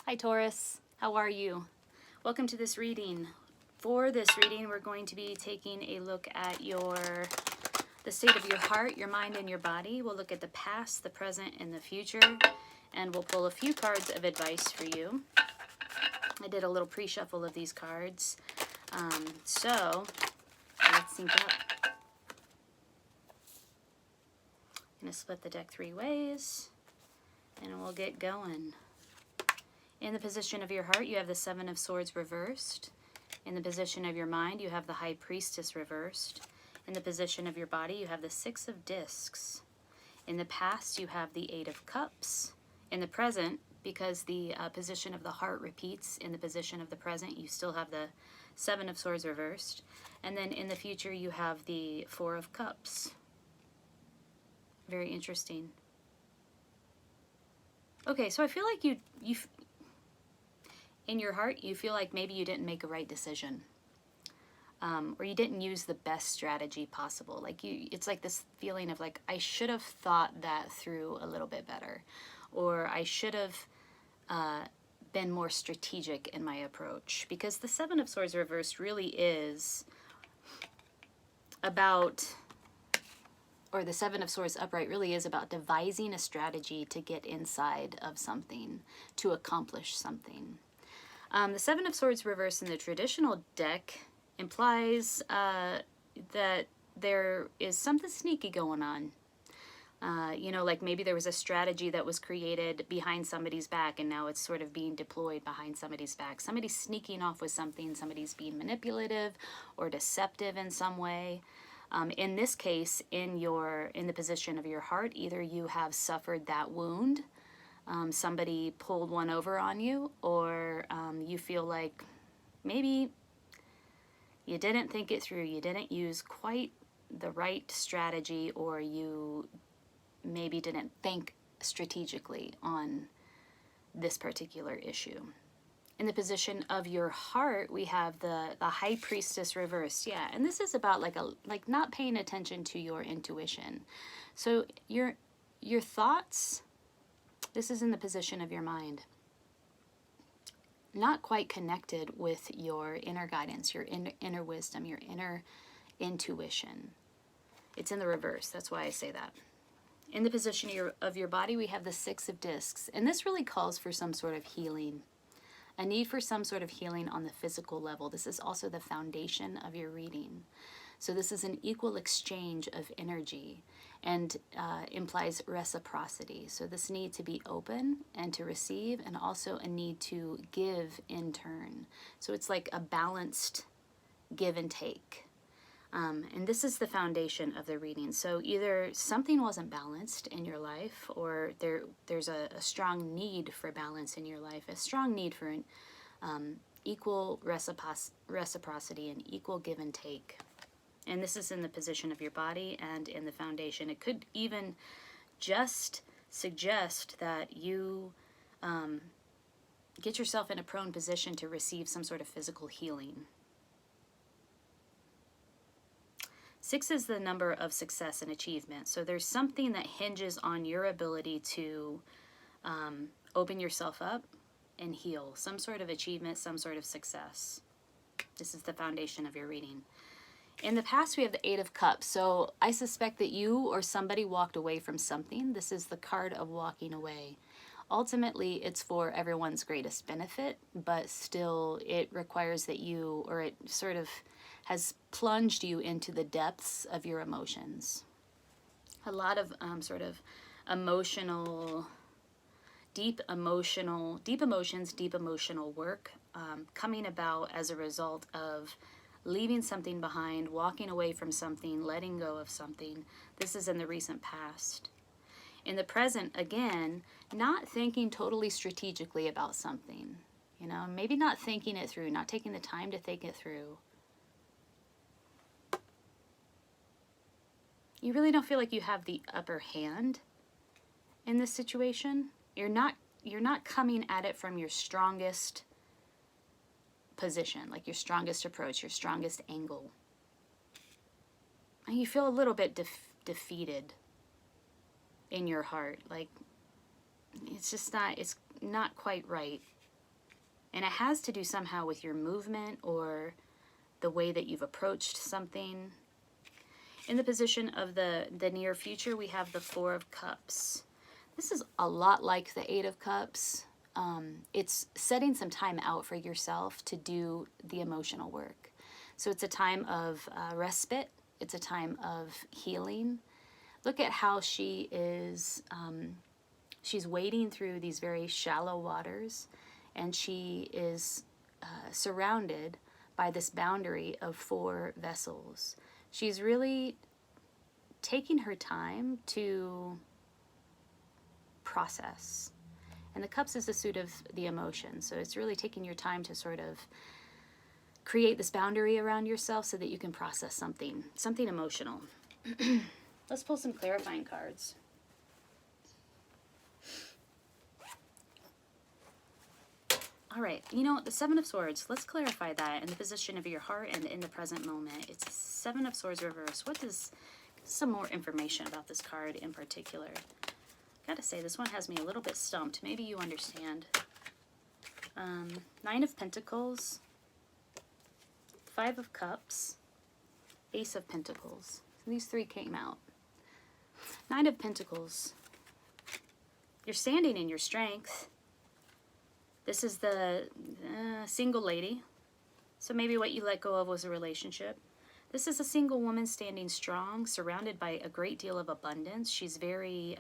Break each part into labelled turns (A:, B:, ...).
A: Hi Taurus, how are you? Welcome to this reading. For this reading, we're going to be taking a look at the state of your heart, your mind, and your body. We'll look at the past, the present, and the future, and we'll pull a few cards of advice for you. I did a little pre-shuffle of these cards, so let's sync up. I'm going to split the deck 3 ways, and we'll get going. In the position of your heart, you have the Seven of Swords reversed. In the position of your mind, you have the High Priestess reversed. In the position of your body, you have the Six of Discs. In the past, you have the Eight of Cups. In the present, because the position of the heart repeats in the position of the present, you still have the Seven of Swords reversed. And then in the future, you have the Four of Cups. Very interesting. Okay, so I feel like you in your heart, you feel like maybe you didn't make a right decision, or you didn't use the best strategy possible. Like it's like this feeling of like, I should have thought that through a little bit better, or I should have been more strategic in my approach. Because the Seven of Swords reversed really is about, or the Seven of Swords upright really is about devising a strategy to get inside of something, to accomplish something. The Seven of Swords reversed in the traditional deck implies that there is something sneaky going on. You know, like maybe there was a strategy that was created behind somebody's back and now it's sort of being deployed behind somebody's back. Somebody's sneaking off with something, somebody's being manipulative or deceptive in some way. In this case, in the position of your heart, either you have suffered that wound, somebody pulled one over on you, or you feel like maybe you didn't think it through, you didn't use quite the right strategy, or you maybe didn't think strategically on this particular issue. In the position of your heart, we have the High Priestess reversed. Yeah, and this is about like not paying attention to your intuition. So your thoughts, this is in the position of your mind, not quite connected with your inner guidance, your inner wisdom, your inner intuition. It's in the reverse. That's why I say that. In the position of your body, we have the Six of Discs. And this really calls for some sort of healing, a need for some sort of healing on the physical level. This is also the foundation of your reading. So this is an equal exchange of energy and implies reciprocity. So this need to be open and to receive, and also a need to give in turn. So it's like a balanced give and take. And this is the foundation of the reading. So either something wasn't balanced in your life, or there's a strong need for balance in your life, a strong need for equal reciprocity and equal give and take. And this is in the position of your body and in the foundation. It could even just suggest that you get yourself in a prone position to receive some sort of physical healing. 6 is the number of success and achievement. So there's something that hinges on your ability to open yourself up and heal. Some sort of achievement, some sort of success. This is the foundation of your reading. In the past, we have the Eight of Cups. So I suspect that you or somebody walked away from something. This is the card of walking away. Ultimately, it's for everyone's greatest benefit, but still it requires that you, or it sort of has plunged you into the depths of your emotions. A lot of sort of emotional, deep emotions, deep emotional work coming about as a result of leaving something behind, walking away from something, letting go of something. This is in the recent past. In the present, again, not thinking totally strategically about something. You know, maybe not thinking it through, not taking the time to think it through. You really don't feel like you have the upper hand in this situation. You're not coming at it from your strongest position, like your strongest approach, your strongest angle. And you feel a little bit defeated in your heart. Like it's not quite right. And it has to do somehow with your movement or the way that you've approached something. In the position of the near future, we have the Four of Cups. This is a lot like the Eight of Cups. It's setting some time out for yourself to do the emotional work. So it's a time of respite. It's a time of healing. Look at how she is, she's wading through these very shallow waters, and she is surrounded by this boundary of 4 vessels. She's really taking her time to process. And the Cups is the suit of the emotion. So it's really taking your time to sort of create this boundary around yourself so that you can process something emotional. Let's pull some clarifying cards. All right, you know, the Seven of Swords, let's clarify that in the position of your heart and in the present moment. It's Seven of Swords reverse. What does, some more information about this card in particular. Gotta say, this one has me a little bit stumped. Maybe you understand. Nine of Pentacles, Five of Cups, Ace of Pentacles. So these 3 came out. Nine of Pentacles. You're standing in your strength. This is the single lady. So maybe what you let go of was a relationship. This is a single woman standing strong, surrounded by a great deal of abundance. She's very,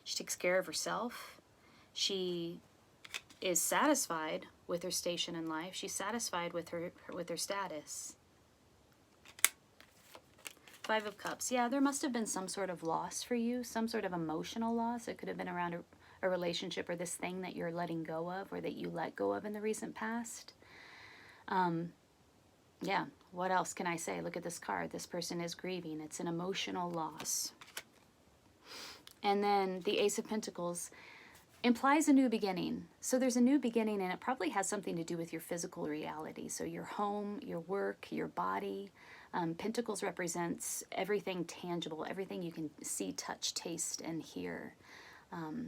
A: she takes care of herself. She is satisfied with her station in life. She's satisfied with her status. Five of Cups. Yeah, there must have been some sort of loss for you, some sort of emotional loss. It could have been around a relationship or this thing that you're letting go of or that you let go of in the recent past. Yeah, what else can I say? Look at this card. This person is grieving. It's an emotional loss. And then the Ace of Pentacles implies a new beginning. So there's a new beginning, and it probably has something to do with your physical reality. So your home, your work, your body. Pentacles represents everything tangible, everything you can see, touch, taste, and hear.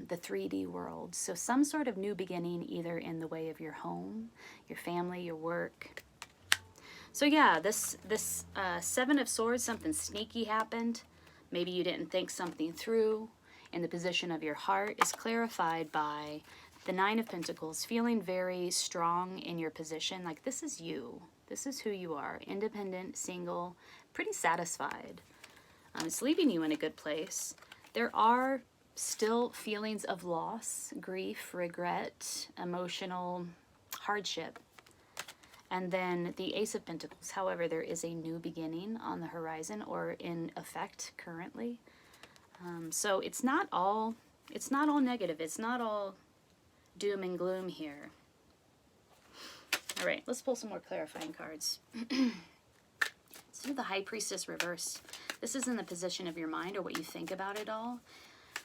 A: The 3D world. So some sort of new beginning, either in the way of your home, your family, your work. So yeah, this Seven of Swords, something sneaky happened. Maybe you didn't think something through. In the position of your heart is clarified by the Nine of Pentacles, feeling very strong in your position. Like this is you. This is who you are. Independent, single, pretty satisfied. It's leaving you in a good place. There are still feelings of loss, grief, regret, emotional hardship. And then the Ace of Pentacles. However, there is a new beginning on the horizon or in effect currently. So it's not all negative. It's not all doom and gloom here. All right, let's pull some more clarifying cards. So the High Priestess reverse. This is in the position of your mind or what you think about it all.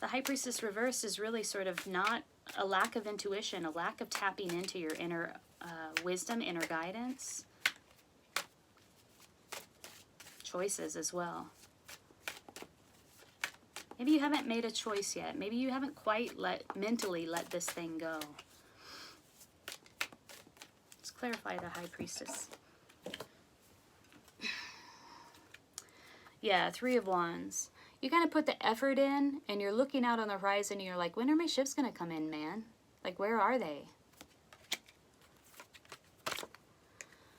A: The High Priestess reverse is really sort of not a lack of intuition, a lack of tapping into your inner wisdom, inner guidance. Choices as well. Maybe you haven't made a choice yet. Maybe you haven't quite mentally let this thing go. Let's clarify the High Priestess. Yeah, Three of Wands. You kind of put the effort in and you're looking out on the horizon and you're like, when are my ships going to come in, man? Like, where are they?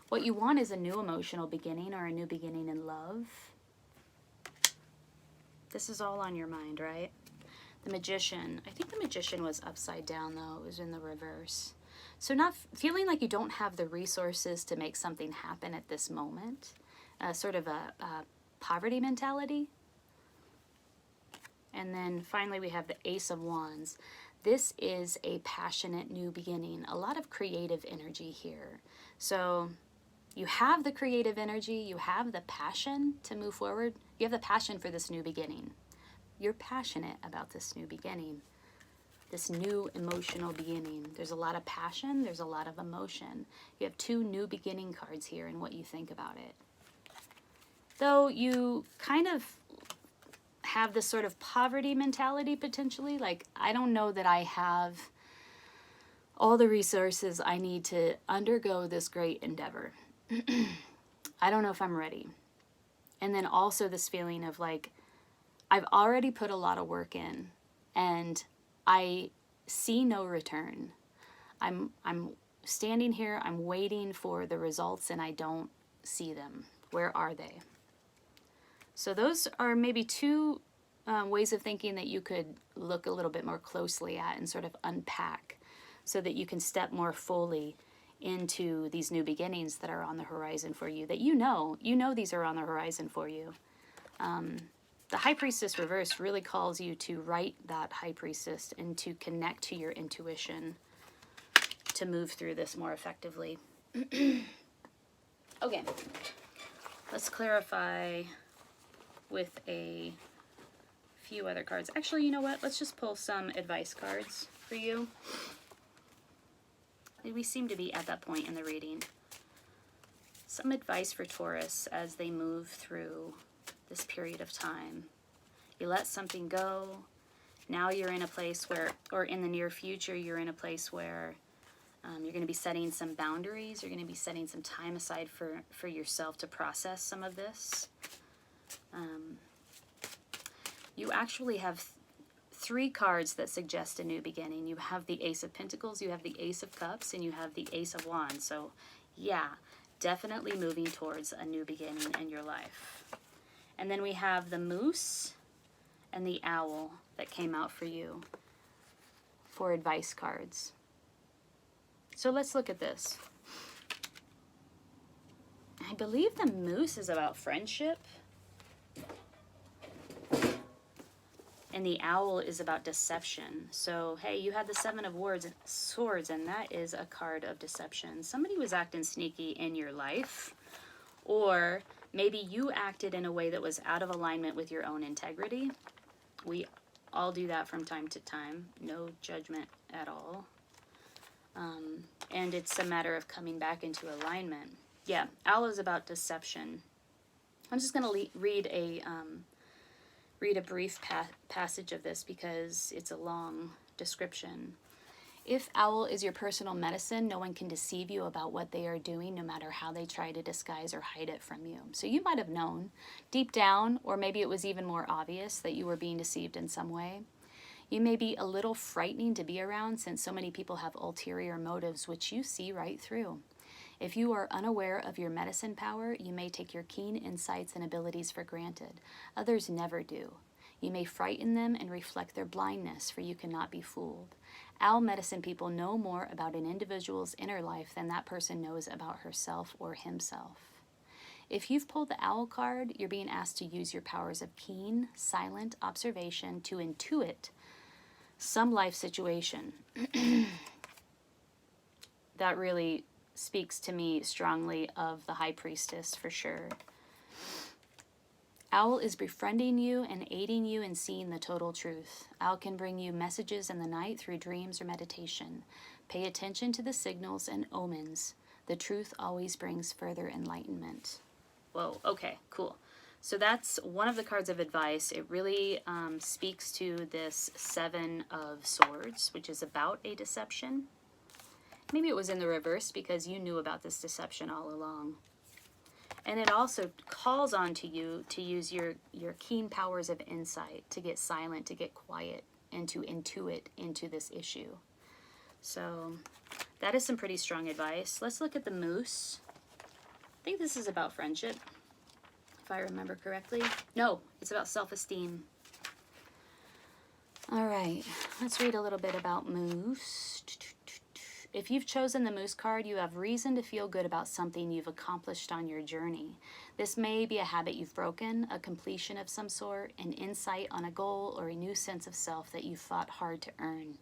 A: What you want is a new emotional beginning or a new beginning in love. This is all on your mind, right? The Magician. I think the Magician was upside down, though. It was in the reverse. So not feeling like you don't have the resources to make something happen at this moment. Sort of a poverty mentality. And then finally we have the Ace of Wands. This is a passionate new beginning. A lot of creative energy here. So you have the creative energy. You have the passion to move forward. You have the passion for this new beginning. You're passionate about this new beginning. This new emotional beginning. There's a lot of passion. There's a lot of emotion. You have 2 new beginning cards here and what you think about it. Though you kind of have this sort of poverty mentality potentially. Like, I don't know that I have all the resources I need to undergo this great endeavor. I don't know if I'm ready. And then also this feeling of like, I've already put a lot of work in and I see no return. I'm standing here, I'm waiting for the results and I don't see them. Where are they? So those are maybe two ways of thinking that you could look a little bit more closely at and sort of unpack so that you can step more fully into these new beginnings that are on the horizon for you, that you know these are on the horizon for you. The High Priestess reverse really calls you to write that High Priestess and to connect to your intuition to move through this more effectively. Okay, let's clarify with a few other cards. Actually, you know what? Let's just pull some advice cards for you. We seem to be at that point in the reading. Some advice for Taurus as they move through this period of time. You let something go. Now you're in a place where, or in the near future, you're in a place where you're going to be setting some boundaries. You're going to be setting some time aside for yourself to process some of this. You actually have three cards that suggest a new beginning. You have the Ace of Pentacles, you have the Ace of Cups, and you have the Ace of Wands. So yeah, definitely moving towards a new beginning in your life. And then we have the Moose and the Owl that came out for you for advice cards. So let's look at this. I believe the Moose is about friendship. And the Owl is about deception. So, hey, you had the Seven of Swords, and that is a card of deception. Somebody was acting sneaky in your life, or maybe you acted in a way that was out of alignment with your own integrity. We all do that from time to time. No judgment at all. And it's a matter of coming back into alignment. Yeah, Owl is about deception. I'm just going to read a brief passage of this because it's a long description. If Owl is your personal medicine, no one can deceive you about what they are doing, no matter how they try to disguise or hide it from you. So you might have known deep down, or maybe it was even more obvious, that you were being deceived in some way. You may be a little frightening to be around since so many people have ulterior motives, which you see right through. If you are unaware of your medicine power, you may take your keen insights and abilities for granted. Others never do. You may frighten them and reflect their blindness, for you cannot be fooled. Owl medicine people know more about an individual's inner life than that person knows about herself or himself. If you've pulled the Owl card, you're being asked to use your powers of keen, silent observation to intuit some life situation. That really speaks to me strongly of the High Priestess for sure. Owl is befriending you and aiding you in seeing the total truth. Owl can bring you messages in the night through dreams or meditation. Pay attention to the signals and omens. The truth always brings further enlightenment. Whoa, okay, cool. So that's one of the cards of advice. It really speaks to this Seven of Swords, which is about a deception. Maybe it was in the reverse because you knew about this deception all along. And it also calls on to you to use your keen powers of insight, to get silent, to get quiet, and to intuit into this issue. So that is some pretty strong advice. Let's look at the Moose. I think this is about friendship, if I remember correctly. No, it's about self-esteem. All right, let's read a little bit about Moose. If you've chosen the Moose card, you have reason to feel good about something you've accomplished on your journey. This may be a habit you've broken, a completion of some sort, an insight on a goal, or a new sense of self that you've fought hard to earn.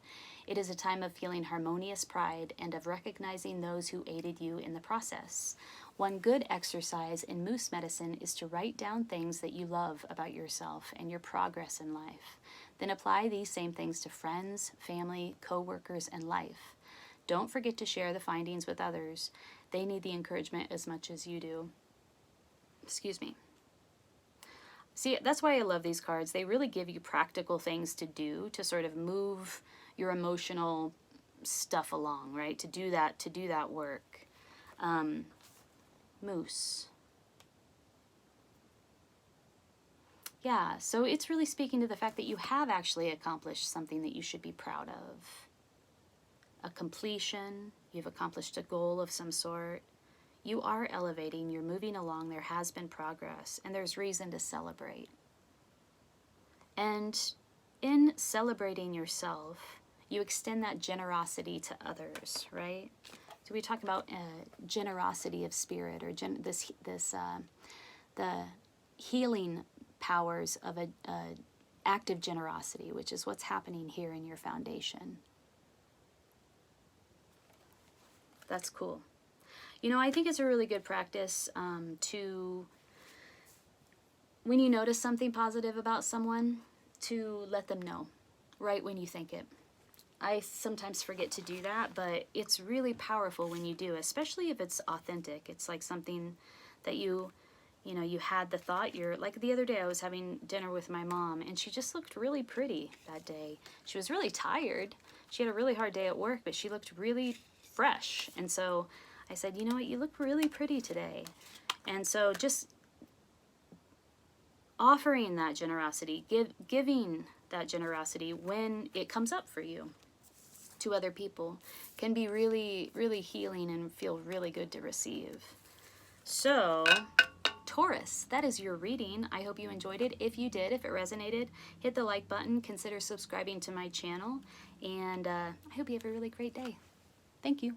A: It is a time of feeling harmonious pride and of recognizing those who aided you in the process. One good exercise in Moose medicine is to write down things that you love about yourself and your progress in life. Then apply these same things to friends, family, co-workers, and life. Don't forget to share the findings with others. They need the encouragement as much as you do. Excuse me. See, that's why I love these cards. They really give you practical things to do to sort of move your emotional stuff along, right? To do that work. Moose. Yeah, so it's really speaking to the fact that you have actually accomplished something that you should be proud of. A completion, you've accomplished a goal of some sort. You are elevating, you're moving along, there has been progress, and there's reason to celebrate. And in celebrating yourself, you extend that generosity to others, right? So we talk about generosity of spirit, or the healing powers of a active generosity, which is what's happening here in your foundation. That's cool. You know, I think it's a really good practice to, when you notice something positive about someone, to let them know right when you think it. I sometimes forget to do that, but it's really powerful when you do, especially if it's authentic. It's like something that you know, you had the thought. You're like, the other day I was having dinner with my mom, and she just looked really pretty that day. She was really tired. She had a really hard day at work, but she looked really fresh. And so I said, you know what, you look really pretty today. And so just offering that generosity, giving that generosity when it comes up for you to other people can be really, really healing and feel really good to receive. So, Taurus, that is your reading. I hope you enjoyed it. If you did, if it resonated, hit the like button, consider subscribing to my channel, and I hope you have a really great day. Thank you.